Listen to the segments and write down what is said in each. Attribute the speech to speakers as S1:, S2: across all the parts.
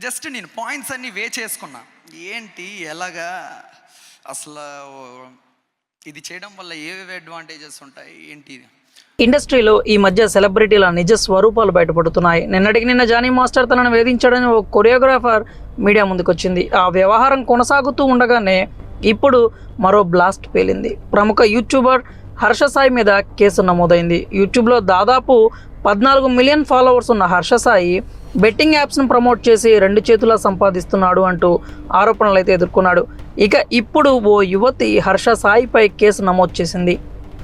S1: Just నేను points అన్నీ చేసుకున్నా, ఏంటి ఎలాగా అసలు ఇది చేయడం వల్ల ఏవేవి అడ్వాంటేజెస్ ఉంటాయి ఏంటి.
S2: ఇండస్ట్రీలో ఈ మధ్య సెలబ్రిటీల నిజ స్వరూపాలు బయటపడుతున్నాయి. నిన్నటికి నిన్న జానీ మాస్టర్ తనను వేధించాడని ఓ కొరియోగ్రాఫర్ మీడియా ముందుకొచ్చింది. ఆ వ్యవహారం కొనసాగుతూ ఉండగానే ఇప్పుడు మరో బ్లాస్ట్ పేలింది. ప్రముఖ యూట్యూబర్ హర్ష సాయి మీద కేసు నమోదైంది. యూట్యూబ్లో దాదాపు 14 మిలియన్ ఫాలోవర్స్ ఉన్న హర్ష సాయి బెట్టింగ్ యాప్స్ను ప్రమోట్ చేసి 2 చేతులా సంపాదిస్తున్నాడు అంటూ ఆరోపణలు అయితే ఎదుర్కొన్నాడు. ఇక ఇప్పుడు ఓ యువతి హర్ష సాయిపై కేసు నమోదు చేసింది.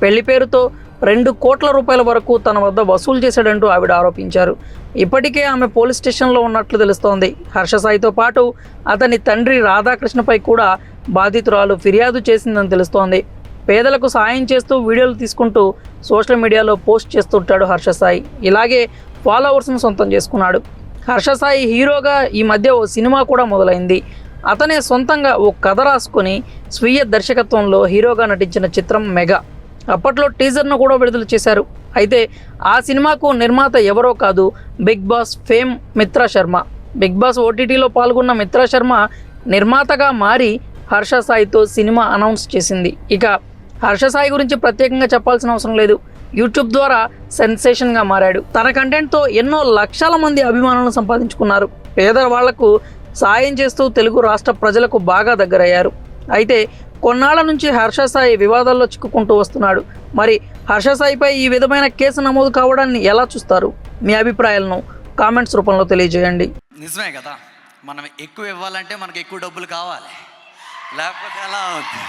S2: పెళ్లి పేరుతో 2 కోట్ల రూపాయల వరకు తన వద్ద వసూలు చేశాడంటూ ఆవిడ ఆరోపించారు. ఇప్పటికే ఆమె పోలీస్ స్టేషన్లో ఉన్నట్లు తెలుస్తోంది. హర్ష సాయితో పాటు అతని తండ్రి రాధాకృష్ణపై కూడా బాధితురాలు ఫిర్యాదు చేసిందని తెలుస్తోంది. పేదలకు సాయం చేస్తూ వీడియోలు తీసుకుంటూ సోషల్ మీడియాలో పోస్ట్ చేస్తుంటాడు హర్ష సాయి. ఇలాగే ఫాలోవర్స్ను సొంతం చేసుకున్నాడు. హర్ష సాయి హీరోగా ఈ మధ్య ఓ సినిమా కూడా మొదలైంది. అతనే సొంతంగా ఓ కథ రాసుకొని స్వీయ దర్శకత్వంలో హీరోగా నటించిన చిత్రం మెగా. అప్పట్లో టీజర్ను కూడా విడుదల చేశారు. అయితే ఆ సినిమాకు నిర్మాత ఎవరో కాదు, Bigg Boss fame Mitra Sharma. Bigg Boss ఓటీటీలో పాల్గొన్న మిత్రా శర్మ నిర్మాతగా మారి హర్ష సాయితో సినిమా అనౌన్స్ చేసింది. ఇక హర్ష సాయి గురించి ప్రత్యేకంగా చెప్పాల్సిన అవసరం లేదు. యూట్యూబ్ ద్వారా సెన్సేషన్గా మారాడు. తన కంటెంట్తో ఎన్నో లక్షల మంది అభిమానులను సంపాదించుకున్నారు. పేదవాళ్లకు సాయం చేస్తూ తెలుగు రాష్ట్ర ప్రజలకు బాగా దగ్గరయ్యారు. అయితే కొన్నాళ్ల నుంచి హర్ష సాయి వివాదాల్లో చిక్కుకుంటూ వస్తున్నాడు. మరి హర్ష సాయిపై ఈ విధమైన కేసు నమోదు కావడాన్ని ఎలా చూస్తారు? మీ అభిప్రాయాలను కామెంట్స్ రూపంలో తెలియజేయండి.
S1: నిజమే కదా, మనం ఎక్కువ ఇవ్వాలంటే మనకు ఎక్కువ డబ్బులు కావాలి, లేకపోతే ఎలా అవుతుంది.